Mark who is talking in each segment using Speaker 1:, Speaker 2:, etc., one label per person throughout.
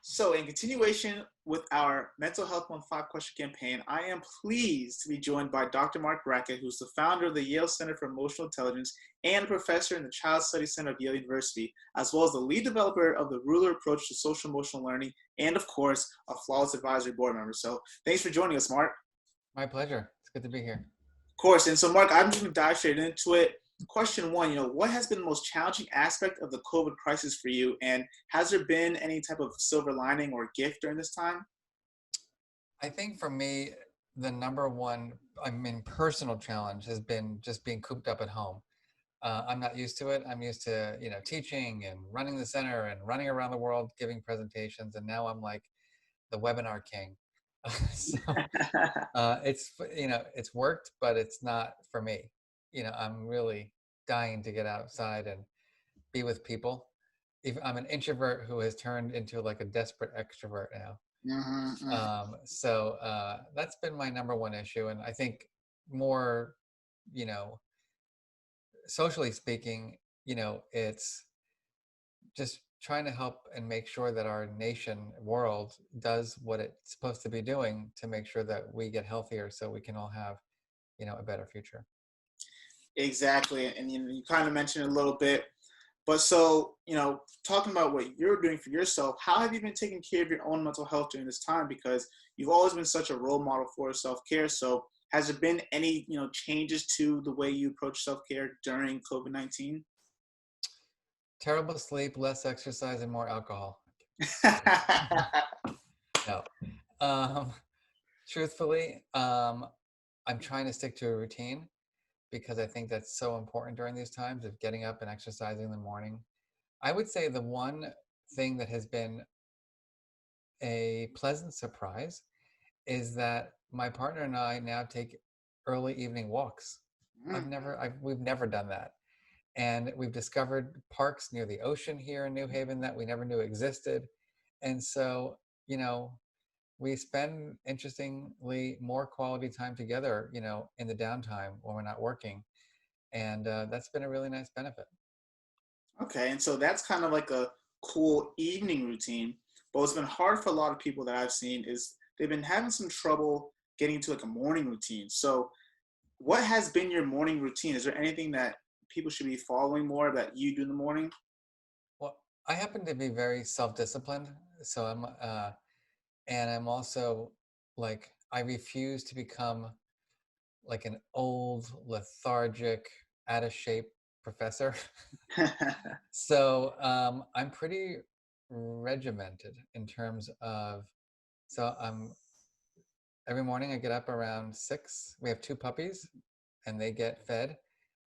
Speaker 1: So, in continuation with our Mental Health Month 5 question campaign, I am pleased to be joined by Dr. Marc Brackett, who's the founder of the Yale Center for Emotional Intelligence and a professor in the Child Studies Center of Yale University, as well as the lead developer of the Ruler Approach to Social Emotional Learning, and of course, a Flawless Advisory Board member. So, thanks for joining us, Marc.
Speaker 2: My pleasure. It's good to be here.
Speaker 1: Of course. And so, Marc, I'm just going to dive straight into it. Question one, what has been the most challenging aspect of the COVID crisis for you? And has there been any type of silver lining or gift during this time?
Speaker 2: I think for me, the number one, personal challenge has been just being cooped up at home. I'm not used to it. I'm used to, teaching and running the center and running around the world giving presentations. And now I'm like the webinar king. so it's worked, but it's not for me. I'm really dying to get outside and be with people. I'm an introvert who has turned into like a desperate extrovert now. That's been my number one issue. And I think more, you know, socially speaking, it's just trying to help and make sure that our nation world does what it's supposed to be doing to make sure that we get healthier so we can all have, a better future.
Speaker 1: Exactly. And you kind of mentioned it a little bit. But so, talking about what you're doing for yourself, how have you been taking care of your own mental health during this time? Because you've always been such a role model for self-care. So has there been any, changes to the way you approach self-care during COVID-19?
Speaker 2: Terrible sleep, less exercise, and more alcohol. No. Um, Truthfully, I'm trying to stick to a routine because I think that's so important during these times of getting up and exercising in the morning. I would say the one thing that has been a pleasant surprise is that my partner and I now take early evening walks. We've never done that. And we've discovered parks near the ocean here in New Haven that we never knew existed. And so, we spend interestingly more quality time together, in the downtime when we're not working. And that's been a really nice benefit.
Speaker 1: Okay, and so that's kind of like a cool evening routine. But what's been hard for a lot of people that I've seen is they've been having some trouble getting into like a morning routine. So what has been your morning routine? Is there anything that people should be following more that you do in the morning?
Speaker 2: Well, I happen to be very self-disciplined. So I'm also like, I refuse to become like an old, lethargic, out of shape professor. So I'm pretty regimented in terms of, so I'm every morning I get up around 6. We have 2 puppies and they get fed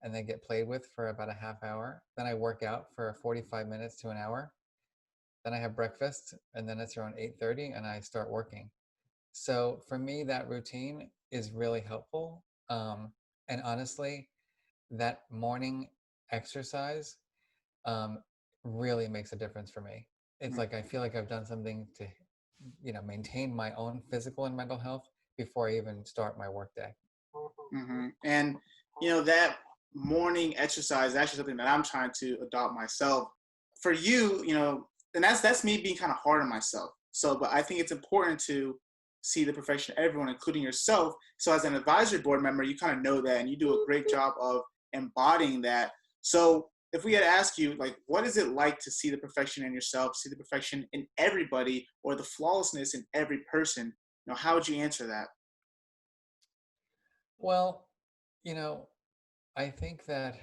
Speaker 2: and they get played with for about a half hour. Then I work out for 45 minutes to an hour. Then I have breakfast and then it's around 8:30 and I start working. So for me, that routine is really helpful. And honestly, that morning exercise um, really makes a difference for me. It's like I feel like I've done something to, maintain my own physical and mental health before I even start my workday.
Speaker 1: And that morning exercise is actually something that I'm trying to adopt myself. For you, and that's me being kind of hard on myself. So, but I think it's important to see the perfection of everyone, including yourself. So, as an advisory board member, you kind of know that, and you do a great job of embodying that. So, if we had asked you, like, what is it like to see the perfection in yourself, see the perfection in everybody, or the flawlessness in every person? How would you answer that?
Speaker 2: Well, you know, I think that,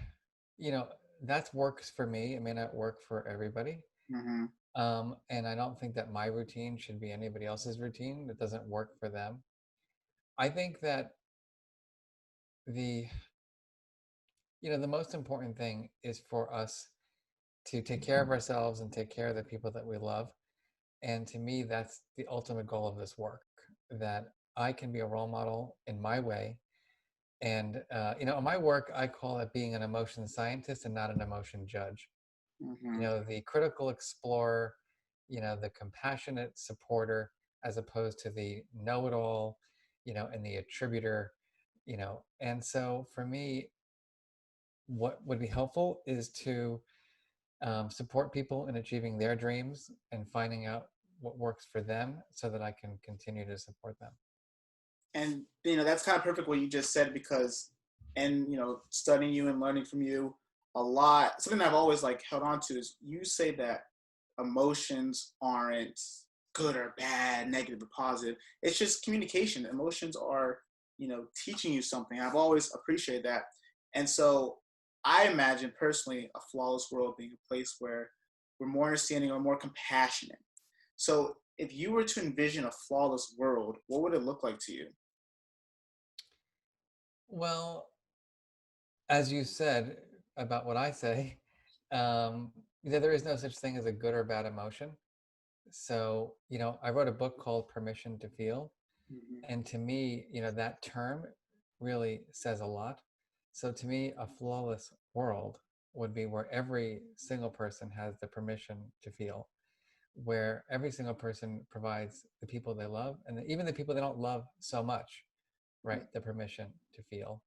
Speaker 2: you know, that works for me. It may not work for everybody.
Speaker 1: Mm-hmm.
Speaker 2: And I don't think that my routine should be anybody else's routine that doesn't work for them. I think that the, the most important thing is for us to take care of ourselves and take care of the people that we love. And to me, that's the ultimate goal of this work, that I can be a role model in my way. And, in my work, I call it being an emotion scientist and not an emotion judge.
Speaker 1: Mm-hmm.
Speaker 2: The critical explorer, the compassionate supporter, as opposed to the know-it-all, and the attributor, And so for me, what would be helpful is to support people in achieving their dreams and finding out what works for them so that I can continue to support them.
Speaker 1: And that's kind of perfect what you just said, because and studying you and learning from you a lot, something that I've always like held on to is you say that emotions aren't good or bad, negative or positive. It's just communication. Emotions are teaching you something. I've always appreciated that. And so I imagine personally a flawless world being a place where we're more understanding or more compassionate. So if you were to envision a flawless world, what would it look like to you?
Speaker 2: Well, as you said about what I say, um, there is no such thing as a good or bad emotion. So, I wrote a book called Permission to Feel.
Speaker 1: Mhm.
Speaker 2: And to me, that term really says a lot. So to me, a flawless world would be where every single person has the permission to feel, where every single person provides the people they love and even the people they don't love so much, right, the permission to feel.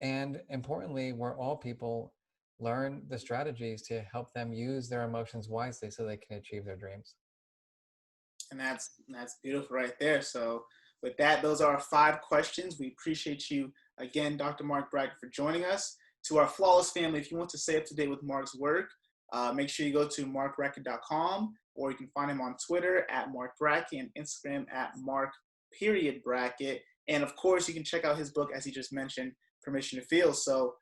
Speaker 2: And importantly, where all people learn the strategies to help them use their emotions wisely so they can achieve their dreams.
Speaker 1: And that's beautiful right there. So with that, those are our 5 questions. We appreciate you again, Dr. Marc Brackett, for joining us. To our Flawless family, if you want to stay up to date with Marc's work, make sure you go to marcbrackett.com, or you can find him on Twitter at Marc Brackett and Instagram at Marc_Brackett. And of course, you can check out his book, as he just mentioned, Permission to Feel. So,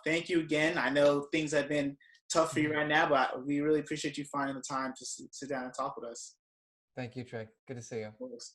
Speaker 1: thank you again. I know things have been tough for you right now, but we really appreciate you finding the time to sit down and talk with us.
Speaker 2: Thank you, Trey. Good to see you.
Speaker 1: Of course.